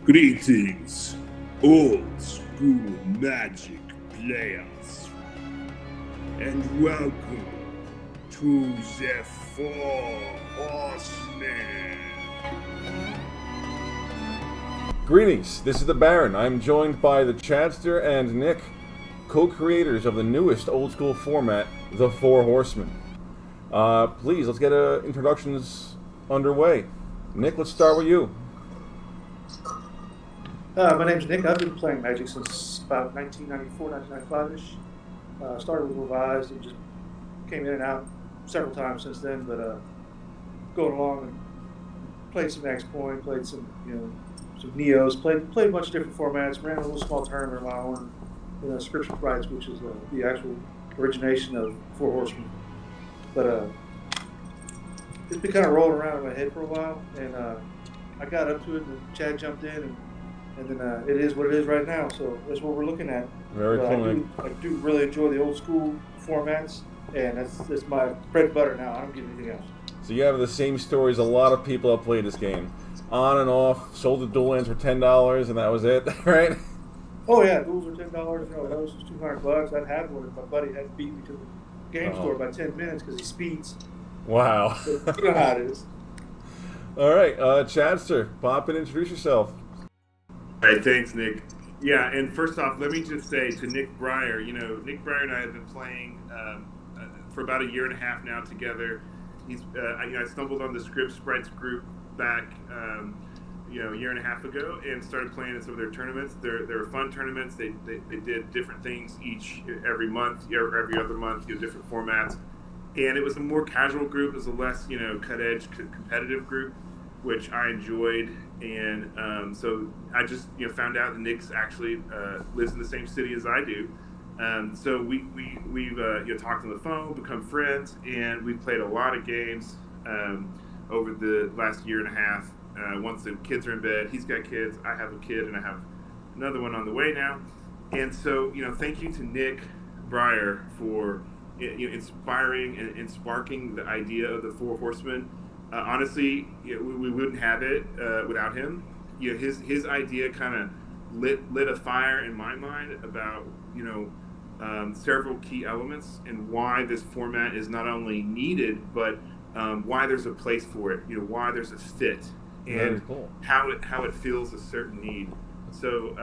Greetings, old school magic players, and welcome to the Four Horsemen. Greetings, this is the Baron. I'm joined by the Chadster and Nick, co-creators of the newest old school format, the Four Horsemen. Please, let's get introductions underway. Nick, let's start with you. My name's Nick. I've been playing Magic since about 1994, 1995-ish. Started with Revised and just came in and out several times since then, but going along and played some X-Point, played some Neos, played a bunch of different formats, ran a little small tournament of my own, Scripture Rights, which is the actual origination of Four Horsemen. But it's been kind of rolling around in my head for a while, and I got up to it, and Chad jumped in, and then it is what it is right now. So that's what we're looking at. Very cool. I do really enjoy the old school formats, and that's my bread and butter now. I don't get anything else. So you have the same stories a lot of people have played this game. On and off, sold the dual lands for $10, and that was it, right? Oh yeah, duels are $10. Those was $200. I had one, and my buddy had to beat me to the game store by 10 minutes because he speeds. Wow. So, you know how it is. All right, Chadster, pop and introduce yourself. All right, thanks, Nick. Yeah, and first off, let me just say to Nick Brier, Nick Brier and I have been playing for about a year and a half now together. I stumbled on the Script Sprites group back, a year and a half ago, and started playing in some of their tournaments. They're fun tournaments. They did different things every month, or every other month, different formats. And it was a more casual group. It was a less, cut edge competitive group, which I enjoyed. And so I just found out that Nick's actually lives in the same city as I do. So we've talked on the phone, become friends, and we've played a lot of games over the last year and a half. Once the kids are in bed, he's got kids, I have a kid, and I have another one on the way now. And so thank you to Nick Brier for inspiring and sparking the idea of the Four Horsemen. Honestly, we wouldn't have it without him. His idea kind of lit a fire in my mind about several key elements and why this format is not only needed, but why there's a place for it. Why there's a fit, and cool. how it fills a certain need. So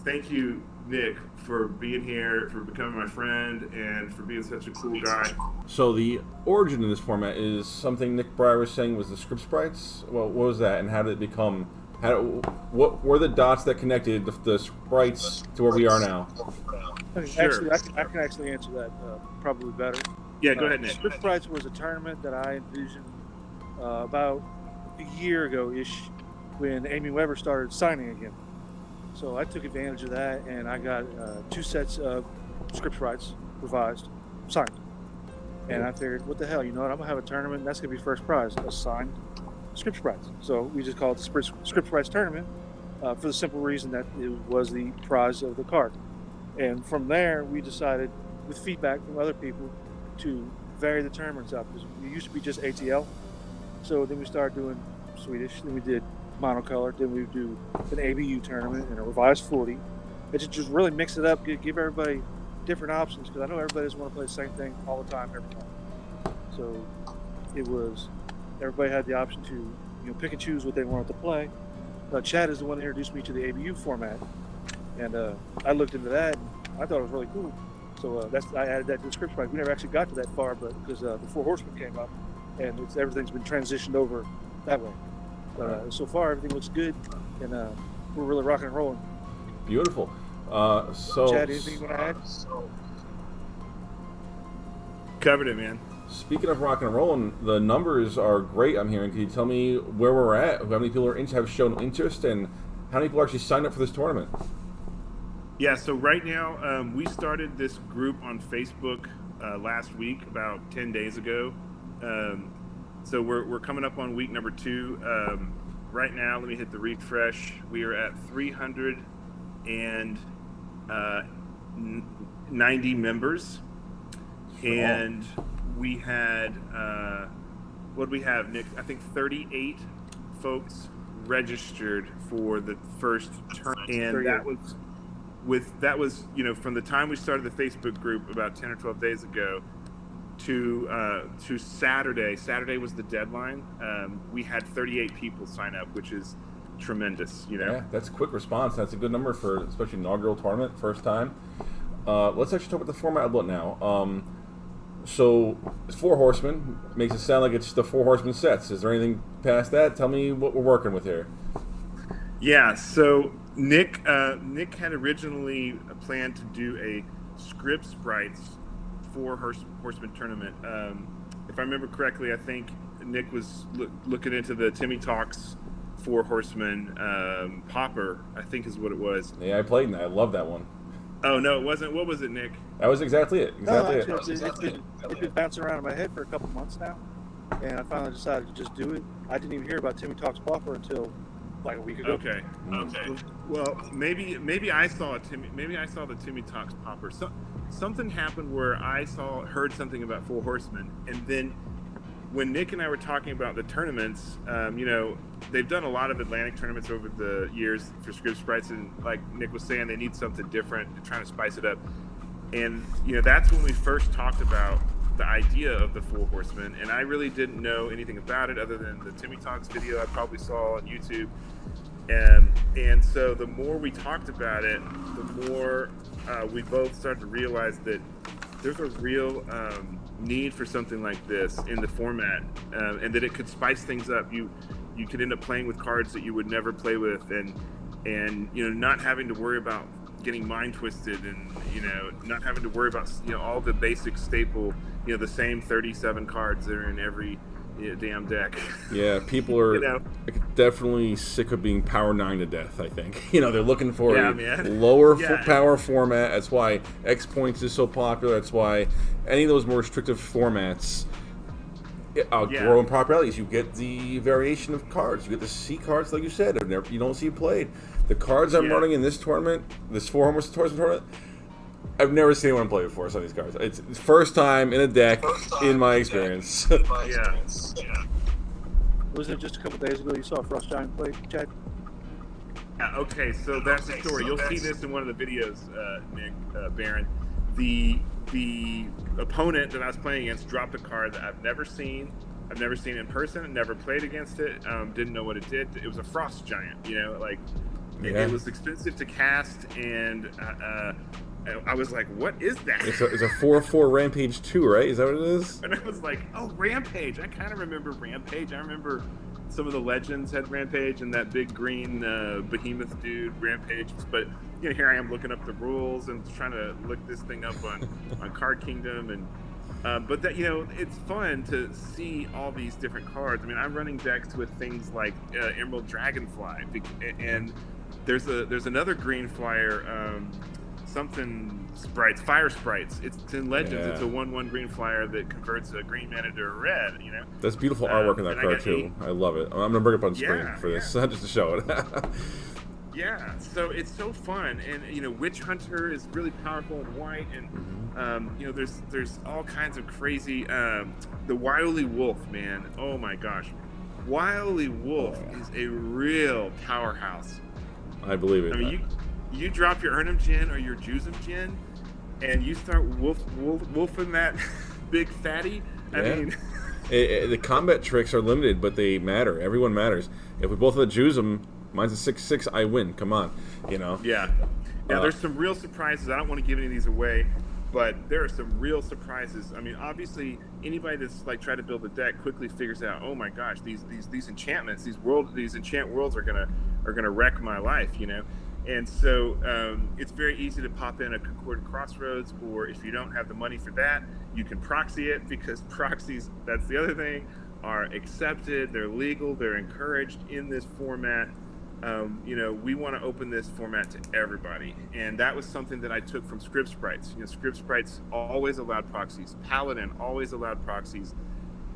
thank you, Nick, for being here, for becoming my friend, and for being such a cool guy. So the origin of this format is something Nick Brier was saying was the Script Sprites. Well, what was that, and how did it become? What were the dots that connected the sprites to where we are now? Sure. Actually, I can actually answer that probably better. Yeah, go ahead, Nick. Script Sprites was a tournament that I envisioned about a year ago-ish when Amy Weber started signing again. So I took advantage of that, and I got 2 sets of Script Sprites revised, signed. And I figured, what the hell, I'm going to have a tournament, and that's going to be first prize, a signed Script Sprites. So we just called it the Script Sprites Tournament for the simple reason that it was the prize of the card. And from there, we decided, with feedback from other people, to vary the tournaments up. Because it used to be just ATL. So then we started doing Swedish, then we did monocolor, then we do an ABU tournament and a revised 40. It just really mix it up, give everybody different options, because I know everybody doesn't want to play the same thing all the time, every time. So everybody had the option to pick and choose what they wanted to play. Chad is the one that introduced me to the ABU format, and I looked into that, and I thought it was really cool. So I added that to the Script Sprite. We never actually got to that far, but because the Four Horsemen came up, and everything's been transitioned over that way. But so far, everything looks good, and we're really rocking and rolling. Beautiful. So Chad, anything you want to add? Covered it, man. Speaking of rock and rolling, the numbers are great. I'm hearing. Can you tell me where we're at? How many people have shown interest, and how many people actually signed up for this tournament? Yeah, so right now, we started this group on Facebook last week, about 10 days ago. So we're coming up on week number 2. Right now, let me hit the refresh. We are at 390 members. And we had, what did we have, Nick? I think 38 folks registered for the first term, and that was from the time we started the Facebook group about 10 or 12 days ago to Saturday. Saturday was the deadline. We had 38 people sign up, which is tremendous. Yeah, that's a quick response. That's a good number for especially inaugural tournament, first time. Let's actually talk about the format a little now. So, Four Horsemen makes it sound like it's the Four Horsemen sets. Is there anything past that? Tell me what we're working with here. Yeah, so Nick had originally planned to do a Script Sprites Four Horsemen tournament. If I remember correctly, I think Nick was looking into the Timmy Talks Four Horsemen Popper, I think is what it was. Yeah, I played in that. I love that one. Oh, no, it wasn't. What was it, Nick? That was exactly it. It's been bouncing around in my head for a couple months now, and I finally decided to just do it. I didn't even hear about Timmy Talks Popper until like a week ago. Okay. Well, maybe I saw the Timmy Talks Popper. Something happened where I heard something about Four Horsemen, and then when Nick and I were talking about the tournaments, they've done a lot of Atlantic tournaments over the years for Script Sprites, and like Nick was saying, they need something different. They're trying to spice it up. And, that's when we first talked about the idea of the Four Horsemen, and I really didn't know anything about it other than the Timmy Talks video I probably saw on YouTube. And so the more we talked about it, the more we both started to realize that there's a real need for something like this in the format, and that it could spice things up. You could end up playing with cards that you would never play with, and not having to worry about getting mind twisted, and not having to worry about all the basic staple, the same 37 cards that are in every damn deck. Yeah, people are definitely sick of being Power 9 to death, I think. They're looking for a lower power format. That's why X Points is so popular. That's why any of those more restrictive formats outgrow in popularities. You get the variation of cards. You get the C cards, like you said, you don't see played. The cards I'm running in this tournament, this Four Horsemen tournament, I've never seen anyone play before some of these cards. It's first time in a deck in my experience. Wasn't it just a couple days ago you saw Frost Giant play, Chad? Yeah, okay, so that's the story. You'll see this in one of the videos, Nick, Baron. The opponent that I was playing against dropped a card that I've never seen. I've never seen it in person, never played against it, didn't know what it did. It was a Frost Giant, it was expensive to cast, and I was like, what is that? It's a 4/4 Rampage 2, right? Is that what it is? And I was like, oh, Rampage. I kind of remember Rampage. I remember some of the legends had Rampage, and that big green behemoth dude, Rampage. But here I am looking up the rules and trying to look this thing up on Card Kingdom, and but that it's fun to see all these different cards. I mean, I'm running decks with things like Emerald Dragonfly, and there's another green flyer. Something sprites, fire sprites. It's in Legends. Yeah. It's a 1/1 green flyer that converts a green mana to a red. That's beautiful artwork in that card too. I love it. I'm gonna bring it up on screen for this, just to show it. Yeah, so it's so fun, and Witch Hunter is really powerful in white, and there's all kinds of crazy. The Wily Wolf, man. Oh my gosh, Wily Wolf is a real powerhouse. I believe it. I mean, you drop your Urnham Djinn or your Juzum Djinn, and you start wolfing that big fatty. I mean, the combat tricks are limited, but they matter. Everyone matters. If we both have a Juzum, mine's a 6/6, I win. Come on, Yeah. There's some real surprises. I don't want to give any of these away, but there are some real surprises. I mean, obviously, anybody that's try to build a deck quickly figures out, oh my gosh, these enchantments, these enchant worlds are gonna wreck my life, And so it's very easy to pop in a Concordant Crossroads, or if you don't have the money for that, you can proxy it, because proxies, that's the other thing, are accepted, they're legal, they're encouraged in this format. We want to open this format to everybody, and that was something that I took from Script Sprites. Script Sprites always allowed proxies. Paladin always allowed proxies.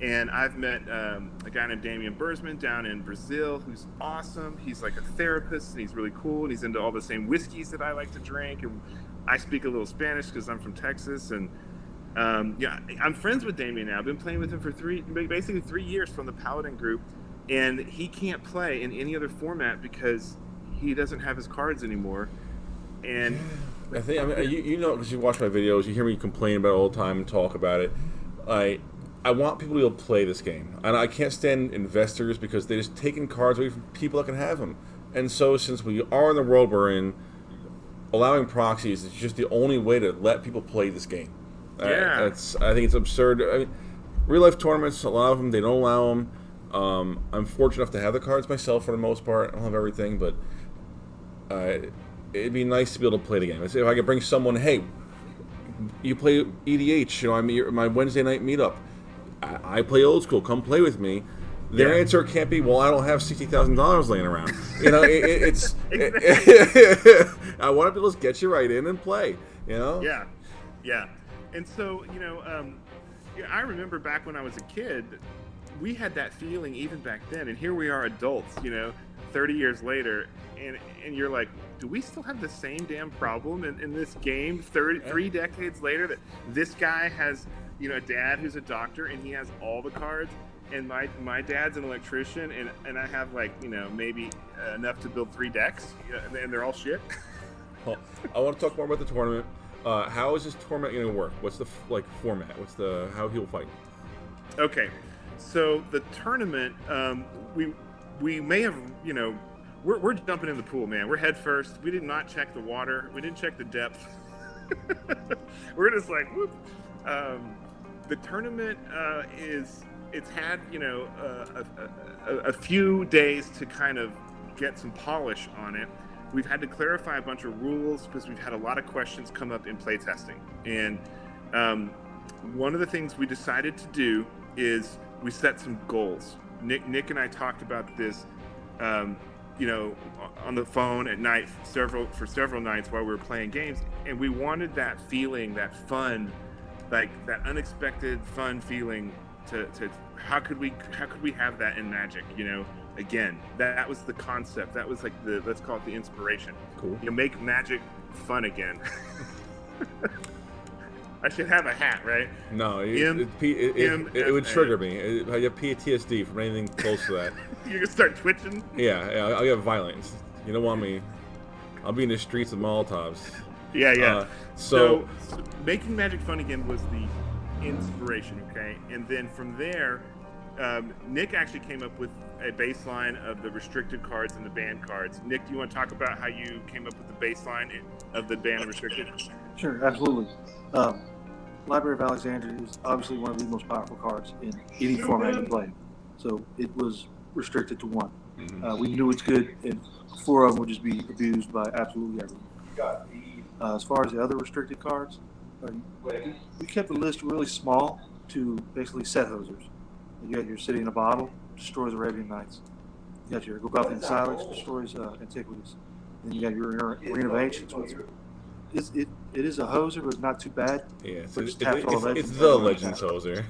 And I've met a guy named Damian Bursman down in Brazil who's awesome. He's like a therapist, and he's really cool, and he's into all the same whiskeys that I like to drink. And I speak a little Spanish because I'm from Texas. And I'm friends with Damian now. I've been playing with him for basically 3 years from the Paladin group. and he can't play in any other format because he doesn't have his cards anymore. And I think, I mean, you know, because you watch my videos, you hear me complain about it all the time and talk about it. I want people to be able to play this game, and I can't stand investors because they're just taking cards away from people that can have them. And so, since we are in the world we're in, allowing proxies is just the only way to let people play this game. Yeah, I think it's absurd. I mean, real life tournaments, a lot of them they don't allow them. I'm fortunate enough to have the cards myself for the most part. I don't have everything, but it'd be nice to be able to play the game. If I could bring someone, hey, you play EDH, you know, I'm my Wednesday night meetup. I play old school. Come play with me. Their answer can't be, well, I don't have $60,000 laying around. You know, it's. I want to be able to get you right in and play. You know. Yeah, yeah. And so, you know, I remember back when I was a kid, we had that feeling even back then, and here we are, adults. You know, 30 years later, and you're like, do we still have the same damn problem in this game? 3 decades later, that this guy has, you know, a dad who's a doctor and he has all the cards, and my dad's an electrician, and I have, like, you know, maybe enough to build 3 decks, and they're all shit. Well, I want to talk more about the tournament. How is this tournament going to work? What's the format? What's how he'll fight? Okay, so the tournament, we may have, you know, we're jumping in the pool, man. We're head first. We did not check the water. We didn't check the depth. We're just like, whoop. The tournament it's had, you know, a few days to kind of get some polish on it. We've had to clarify a bunch of rules because we've had a lot of questions come up in playtesting. And one of the things we decided to do is we set some goals. Nick and I talked about this, you know, on the phone at night for several nights while we were playing games, and we wanted that feeling, that fun, like that unexpected fun feeling to how could we have that in Magic, you know? Again, that was the concept. That was like let's call it the inspiration. Cool. You make Magic fun again. I should have a hat, right? No, it would trigger me. I get PTSD from anything close to that. You can start twitching. Yeah, I'll get violent. You don't want me. I'll be in the streets with Molotovs. Yeah. So making Magic fun again was the inspiration, okay? And then from there, Nick actually came up with a baseline of the restricted cards and the banned cards. Nick, do you want to talk about how you came up with the baseline of the banned and restricted? Sure, absolutely. Library of Alexandria is obviously one of the most powerful cards in any format you play. So it was restricted to 1. Mm-hmm. We knew it's good, and 4 of them would just be abused by absolutely everyone. As far as the other restricted cards, we kept the list really small to basically set hosers. You got your City in a Bottle, destroys Arabian Nights. You got your Golgothian Silence, destroys Antiquities. Then you got your Arena of Ancients, which it is a hoser, but not too bad. Yeah, it's the Legends hoser.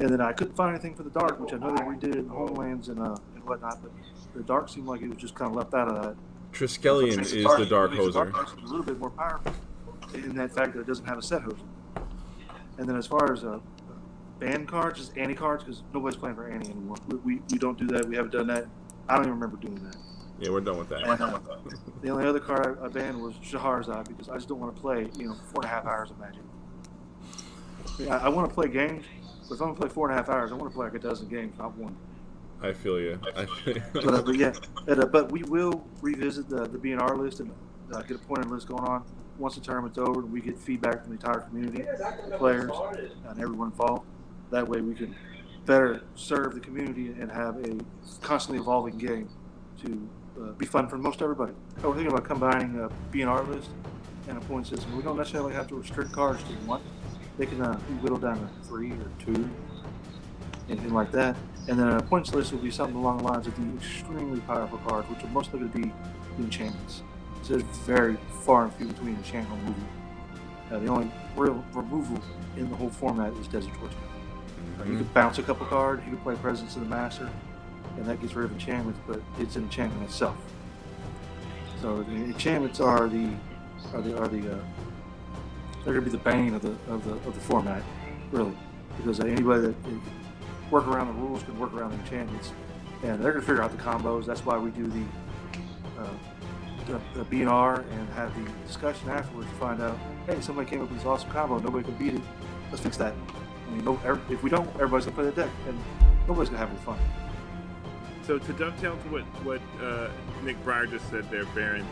And then I couldn't find anything for the Dark, which I know they redid in Homelands and whatnot, but the Dark seemed like it was just kind of left out of that. Triskelion is the Dark hoser. Dark is a little bit more powerful in that fact that it doesn't have a set hoser. And then as far as banned cards, just Annie cards, because nobody's playing for Annie anymore. We don't do that. We haven't done that. I don't even remember doing that. Yeah, we're done with that. The only other card I banned was Shahrazad because I just don't want to play, 4.5 hours of Magic. I want to play games, but if I'm going to play 4.5 hours, I want to play like a dozen games, not 1. I feel you. But yeah, but we will revisit the BNR list and get a pointed list going on once the tournament's over and we get feedback from the entire community, the players, and everyone involved. That way we can better serve the community and have a constantly evolving game to be fun for most everybody. So we're thinking about combining a BNR list and a point system. We don't necessarily have to restrict cards to 1. They can be whittled down to 3 or 2, anything like that. And then a points list will be something along the lines of the extremely powerful cards, which are mostly going to be the enchantments. So there's very far and few between enchantment and removal. The only real removal in the whole format is Desert Torch. You could bounce a couple cards, you could play Presence of the Master, and that gets rid of enchantments, but it's an enchantment itself. So the enchantments are they're going to be the bane of the format, really, because anybody that work around the rules, can work around the enchantments, and they're going to figure out the combos. That's why we do the B&R and have the discussion afterwards to find out, hey, somebody came up with this awesome combo, nobody can beat it. Let's fix that. I mean, if we don't, everybody's going to play the deck, and nobody's going to have any fun. So to dovetail to what Nick Brier just said there, Baron,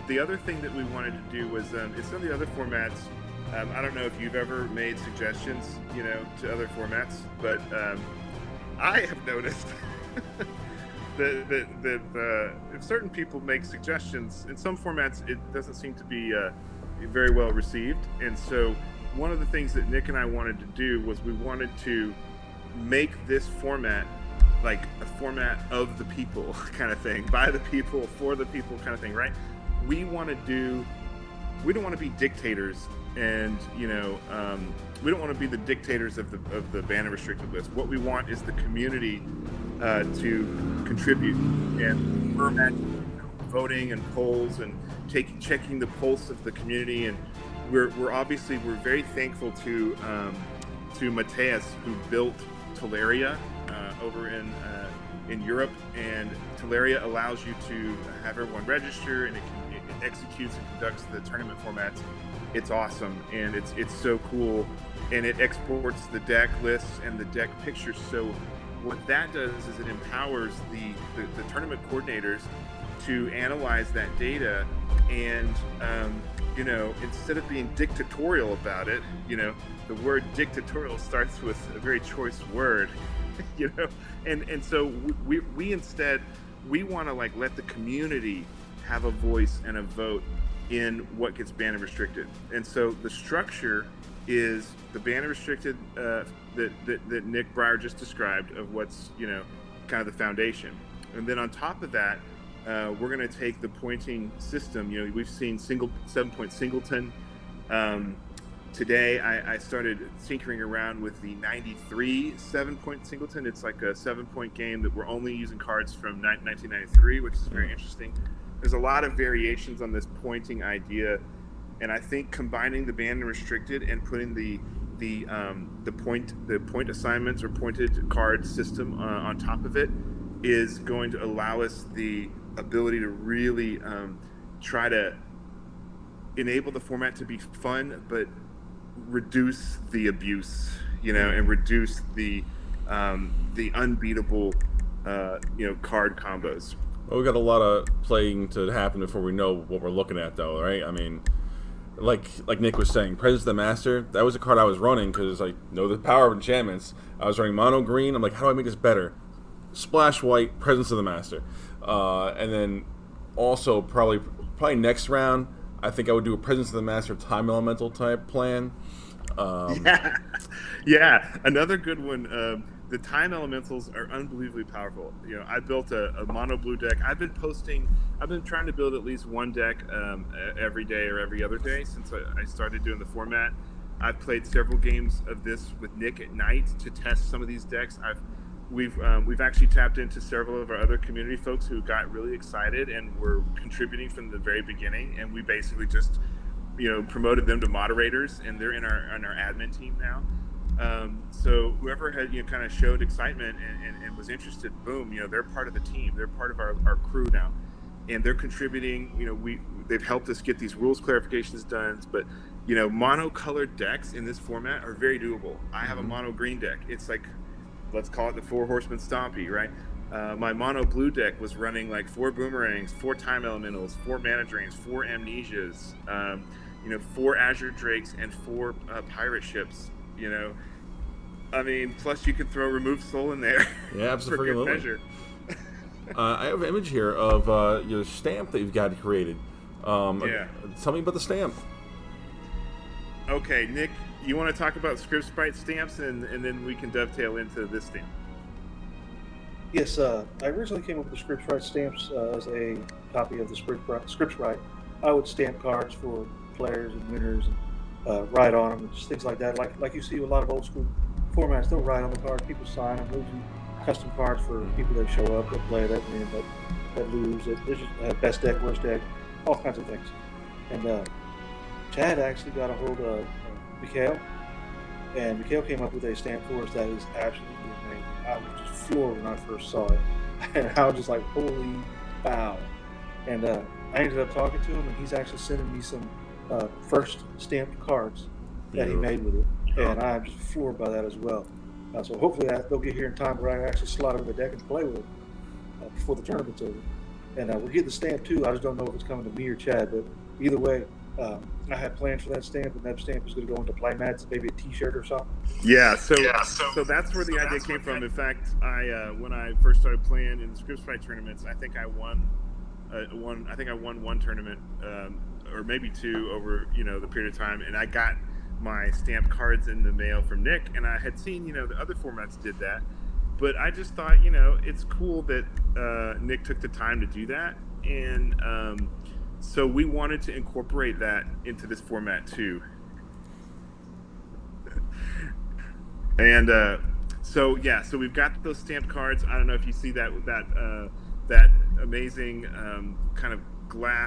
the other thing that we wanted to do was in some of the other formats. I don't know if you've ever made suggestions, to other formats, but I have noticed that if certain people make suggestions in some formats, it doesn't seem to be very well received. And so one of the things that Nick and I wanted to do was we wanted to make this format like a format of the people kind of thing, by the people, for the people kind of thing, right? We don't want to be dictators, and we don't want to be the dictators of the ban and restricted list. What we want is the community to contribute, and we're voting and polls and checking the pulse of the community, and we're very thankful to Mateus, who built Teleria over in Europe, and Teleria allows you to have everyone register, and it executes and conducts the tournament formats. It's awesome, and it's so cool, and it exports the deck lists and the deck pictures. So what that does is it empowers the tournament coordinators to analyze that data, and instead of being dictatorial about it, the word dictatorial starts with a very choice word, and so we instead want to let the community have a voice and a vote in what gets banned and restricted. And so the structure is the ban and restricted that Nick Brier just described, of what's kind of the foundation, and then on top of that, we're going to take the pointing system. We've seen 7-point singleton. Today I started tinkering around with the 93 7-point singleton. It's like a 7-point game that we're only using cards from 1993, which is very interesting. There's a lot of variations on this pointing idea, and I think combining the banned and restricted and putting the point assignments or pointed card system on top of it is going to allow us the ability to really try to enable the format to be fun, but reduce the abuse, and reduce the unbeatable card combos. Well, we got a lot of playing to happen before we know what we're looking at, though, right? I mean, like Nick was saying, Presence of the Master, that was a card I was running because I know the power of enchantments. I was running mono green. I'm like, how do I make this better? Splash white, Presence of the Master. And then also probably next round, I think I would do a Presence of the Master Time Elemental type plan. Yeah, another good one. The Time Elementals are unbelievably powerful. I built a mono blue deck. I've been trying to build at least one deck every day or every other day since I started doing the format. I've played several games of this with Nick at night to test some of these decks. We've actually tapped into several of our other community folks who got really excited and were contributing from the very beginning, and we basically just promoted them to moderators, and they're in our admin team now. So whoever had kind of showed excitement and was interested, boom, they're part of the team. They're part of our crew now, and they're contributing. They've helped us get these rules clarifications done. But mono-colored decks in this format are very doable. I have a mono green deck. It's like, let's call it the Four Horsemen Stompy, right? My mono blue deck was running like 4 boomerangs, 4 time elementals, 4 mana drains, 4 amnesias, 4 azure drakes, and 4 pirate ships. Plus you could throw remove soul in there. Yeah, absolutely. For good measure. I have an image here of your stamp that you've got created. Yeah. Tell me about the stamp. Okay, Nick, you want to talk about script sprite stamps, and then we can dovetail into this stamp. Yes, I originally came up with script sprite stamps as a copy of the script sprite. I would stamp cards for players and winners and write on them, and just things like that. Like you see a lot of old school formats, they'll write on the cards, people sign them, those are custom cards for people that show up, that play, that win, that lose, that just best deck, worst deck, all kinds of things. And Chad actually got a hold of Mikhail, And Mikhail came up with a stamp for us that is absolutely amazing. I was just floored when I first saw it. And I was just like, holy wow. And I ended up talking to him, and he's actually sending me some first stamped cards that he made with it. And I'm just floored by that as well. So hopefully they'll get here in time where I actually slot over the deck and play with it before the tournament's over. And we'll get the stamp too. I just don't know if it's coming to me or Chad, but either way, I had plans for that stamp, and that stamp is going to go into play mats, maybe a T-shirt or something. Yeah, so that's where the idea came from. In fact, when I first started playing in the Scripps Fight tournaments, I think I won one tournament, or maybe two over the period of time, and I got my stamped cards in the mail from Nick, and I had seen the other formats did that, but I just thought it's cool that Nick took the time to do that, and so we wanted to incorporate that into this format too. And so we've got those stamped cards. I don't know if you see that amazing kind of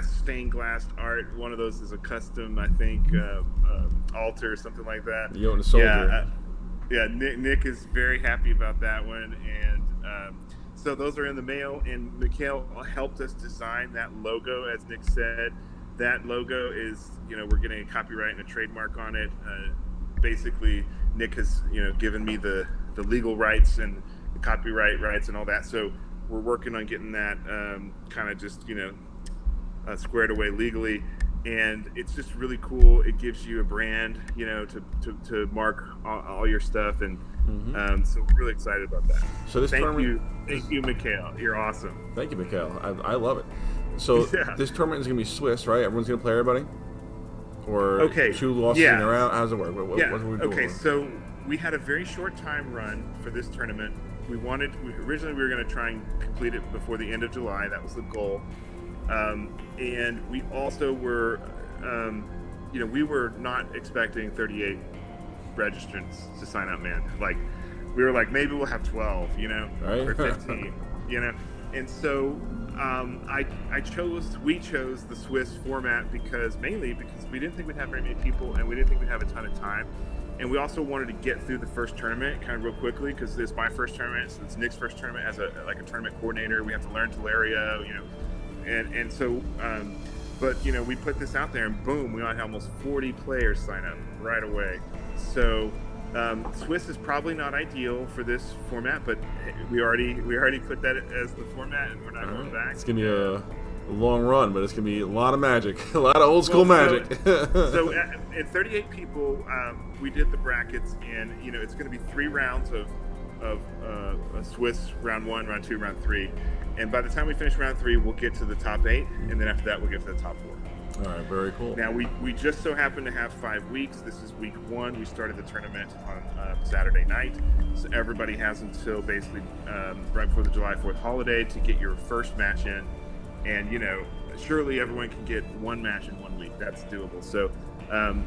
stained glass art. One of those is a custom, I think, altar or something like that. You own a soldier. Yeah. Nick is very happy about that one, and so those are in the mail. And Mikhail helped us design that logo, as Nick said. That logo is, we're getting a copyright and a trademark on it. Basically, Nick has, given me the legal rights and the copyright rights and all that. So we're working on getting that kind of just, squared away legally. And it's just really cool. It gives you a brand, to mark all your stuff. And so we're really excited about that. So this Thank you, Mikhail. You're awesome. Thank you, Mikhail. I love it. So this tournament is going to be Swiss, right? Everyone's going to play everybody? Or two losses in a round? How does it work? What are we doing? So we had a very short time run for this tournament. Originally we were going to try and complete it before the end of July. That was the goal. And we also were, we were not expecting 38 registrants to sign up, man. Like, we were like, maybe we'll have 12, right? Or 15, And so we chose the Swiss format mainly because we didn't think we'd have very many people, and we didn't think we'd have a ton of time. And we also wanted to get through the first tournament kind of real quickly, because it's my first tournament, so it's Nick's first tournament as a tournament coordinator. We have to learn Telerio, and so, but we put this out there, and boom, we had almost 40 players sign up right away. So Swiss is probably not ideal for this format, but we already put that as the format, and we're not going back. It's gonna be a long run, but it's gonna be a lot of magic, a lot of old school magic. So at 38 people, we did the brackets, and it's gonna be 3 rounds of a Swiss round 1, round 2, round 3. And by the time we finish round 3, we'll get to the top 8, and then after that, we'll get to the top 4. All right, very cool. Now, we just so happen to have 5 weeks. This is week 1. We started the tournament on Saturday night. So everybody has until basically right before the July 4th holiday to get your first match in. And, surely everyone can get 1 match in 1 week. That's doable. So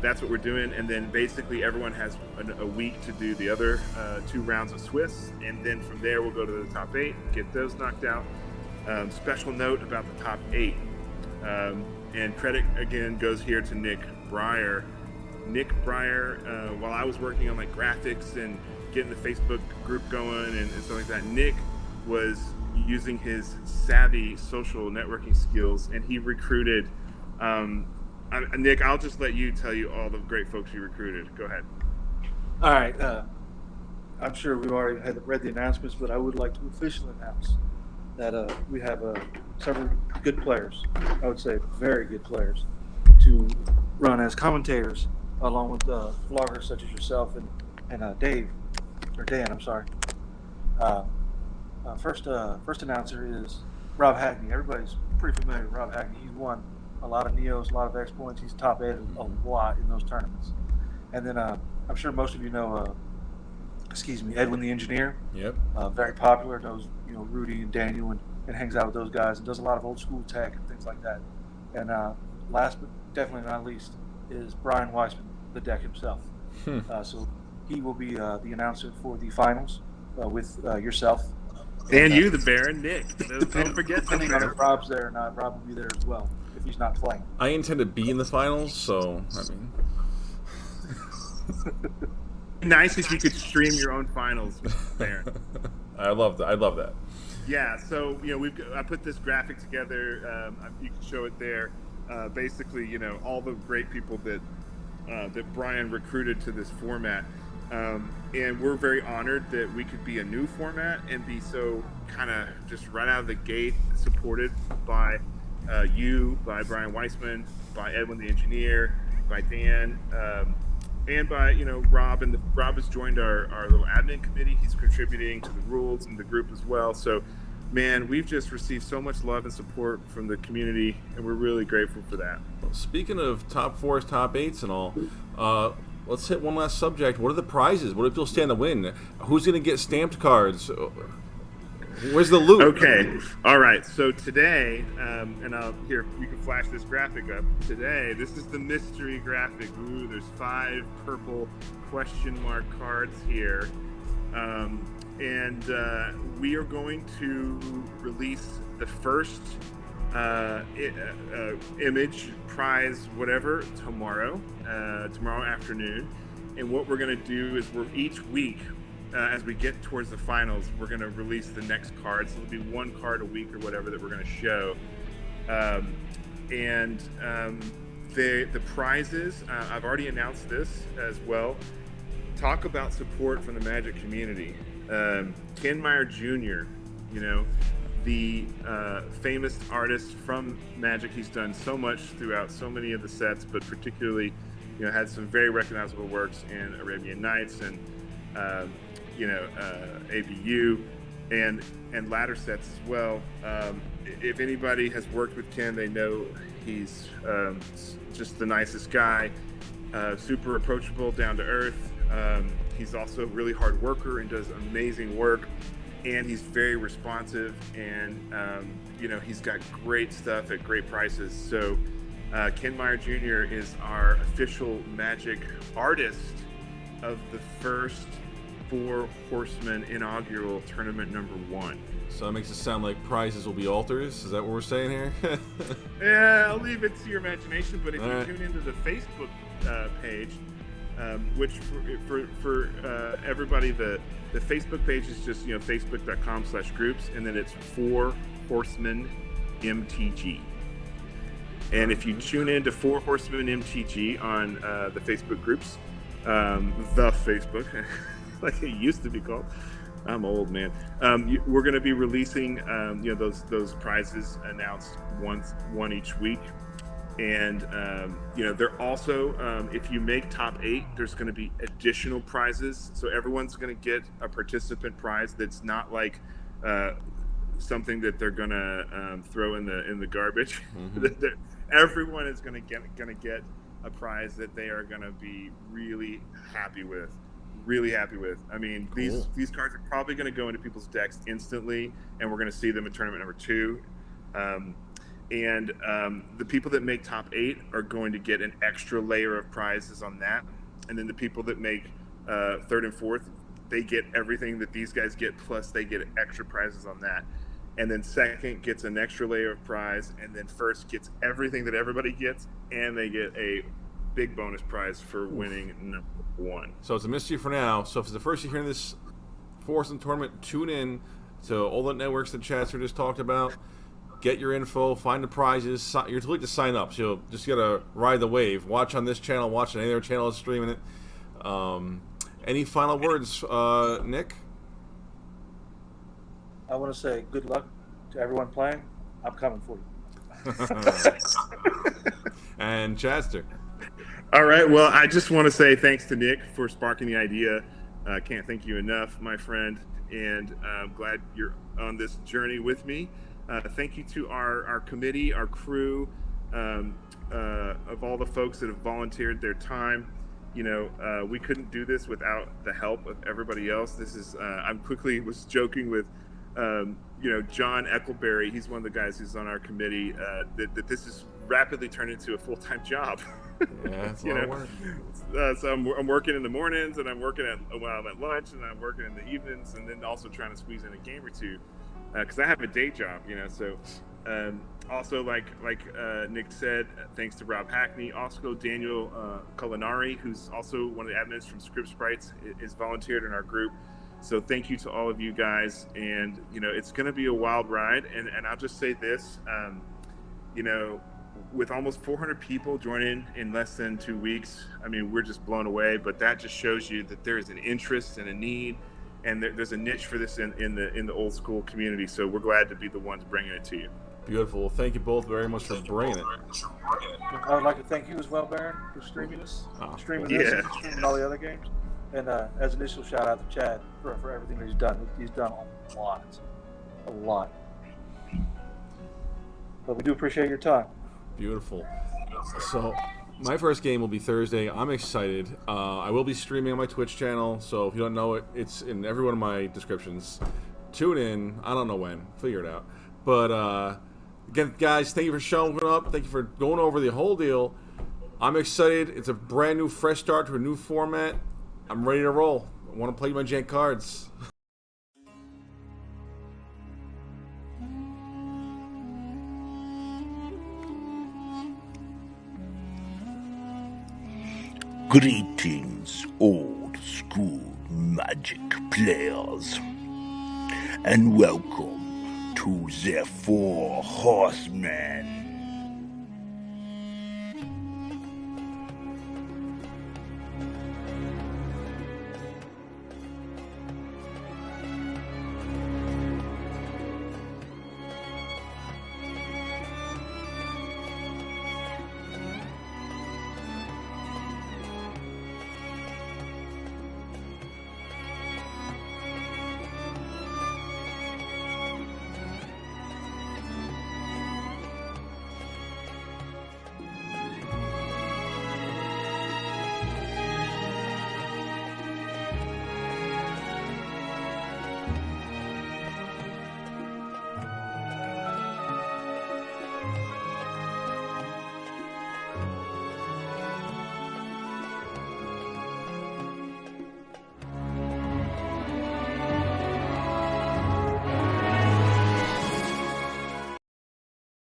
that's what we're doing. And then basically everyone has a week to do the other 2 rounds of Swiss. And then from there, we'll go to the top 8, get those knocked out. Special note about the top 8. And credit, again, goes here to Nick Brier. Nick Brier, while I was working on graphics and getting the Facebook group going and stuff like that, Nick was using his savvy social networking skills, and he recruited Nick, I'll just let you tell you all the great folks you recruited. Go ahead. All right. I'm sure we've already read the announcements, but I would like to officially announce that we have several good players, I would say very good players, to run as commentators along with vloggers such as yourself and Dan, I'm sorry. First announcer is Rob Hackney. Everybody's pretty familiar with Rob Hackney. He's won a lot of Neos, a lot of exploits. He's top 8 a lot in those tournaments. And then I'm sure most of you know, Edwin the Engineer. Yep. Very popular. Knows Rudy and Daniel and hangs out with those guys and does a lot of old school tech and things like that. And last but definitely not least is Brian Weissman, the deck himself. So he will be the announcer for the finals with yourself. And you, the Baron, Nick. Don't forget. Depending on if Rob's there or not, Rob will be there as well if he's not playing. I intend to be in the finals, so nice if you could stream your own finals, Baron. I love that. I love that. Yeah, so I put this graphic together. You can show it there. Basically, all the great people that Brian recruited to this format, and we're very honored that we could be a new format and be so kind of just right out of the gate supported by you, by Brian Weissman, by Edwin the engineer, by Dan, and by Rob. And Rob has joined our little admin committee. He's contributing to the rules and the group as well. So, man, we've just received so much love and support from the community, and we're really grateful for that. Speaking of top fours, top eights, and all, let's hit one last subject. What are the prizes? What do people stand to win? Who's going to get stamped cards? Where's the loot? Okay, all right. So today, and here you can flash this graphic up. Today, this is the mystery graphic. Ooh, there's 5 purple question mark cards here. And we are going to release the first image, prize, whatever, tomorrow afternoon. And what we're going to do is each week, as we get towards the finals, we're going to release the next card. So it'll be 1 card a week or whatever that we're going to show. The prizes, I've already announced this as well. Talk about support from the Magic community. Ken Meyer Jr., the famous artist from Magic. He's done so much throughout so many of the sets, but particularly, had some very recognizable works in Arabian Nights and, ABU and ladder sets as well. If anybody has worked with Ken, they know he's just the nicest guy, super approachable, down to earth. He's also a really hard worker and does amazing work, and he's very responsive, and he's got great stuff at great prices. So Ken Meyer Jr. is our official Magic artist of the first Four Horsemen inaugural tournament number 1. So that makes it sound like prizes will be altars. Is that what we're saying here? Yeah, I'll leave it to your imagination, but if All you right. tune into the Facebook page, which for everybody, the Facebook page is just facebook.com/groups, and then it's Four Horsemen MTG. And if you tune into Four Horsemen MTG on the Facebook groups, the Facebook, like it used to be called. I'm old, man. We're going to be releasing those prizes announced one each week. And, they're also, if you make top 8, there's going to be additional prizes. So everyone's going to get a participant prize that's not like something that they're going to throw in the garbage. Mm-hmm. Everyone is going to get a prize that they are going to be really happy with. I mean, cool. These cards are probably going to go into people's decks instantly, and we're going to see them in tournament number 2. And the people that make top 8 are going to get an extra layer of prizes on that. And then the people that make 3rd and 4th, they get everything that these guys get, plus they get extra prizes on that. And then 2nd gets an extra layer of prize, and then 1st gets everything that everybody gets, and they get a big bonus prize for winning number 1. So it's a mystery for now. So if it's the first you hear this Four Horsemen tournament, tune in to all the networks that Chadster just talked about. Get your info, find the prizes. You're too late to sign up, so you'll just gotta ride the wave. Watch on this channel, watch on any other channel that's streaming it. Any final words, Nick? I want to say good luck to everyone playing. I'm coming for you. And Chadster. All right. Well, I just want to say thanks to Nick for sparking the idea. Can't thank you enough, my friend. And I'm glad you're on this journey with me. Thank you to our committee, our crew, of all the folks that have volunteered their time. We couldn't do this without the help of everybody else. This is, was joking with, John Eccleberry. He's one of the guys who's on our committee, that this has rapidly turned into a full-time job. Yeah, it's a lot of work. So I'm working in the mornings, and I'm working while I'm at lunch, and I'm working in the evenings, and then also trying to squeeze in a game or two. Because I have a day job, so Also, like Nick said, thanks to Rob Hackney. Also, Daniel Culinari, who's also one of the admins from Script Sprites, is volunteered in our group. So thank you to all of you guys. And, you know, it's going to be a wild ride. And I'll just say this, you know, with almost 400 people joining in less than 2 weeks, I mean, we're just blown away. But that just shows you that there is an interest and a need, and there's a niche for this in the old school community. So we're glad to be the ones bringing it to you. Beautiful. Well, thank you both very much for bringing it. I would like to thank you as well, Baron, for streaming this, streaming all the other games. And as an initial shout out to Chad for everything that he's done. He's done a lot. But we do appreciate your time. Beautiful. So my first game will be Thursday. I'm excited. I will be streaming on my Twitch channel, so if you don't know it, it's in every one of my descriptions. Tune in. I don't know when. Figure it out. But again, guys, thank you for showing up. Thank you for going over the whole deal. I'm excited. It's a brand new, fresh start to a new format. I'm ready to roll. I want to play my jank cards. Greetings, old school Magic players, and welcome to the Four Horsemen.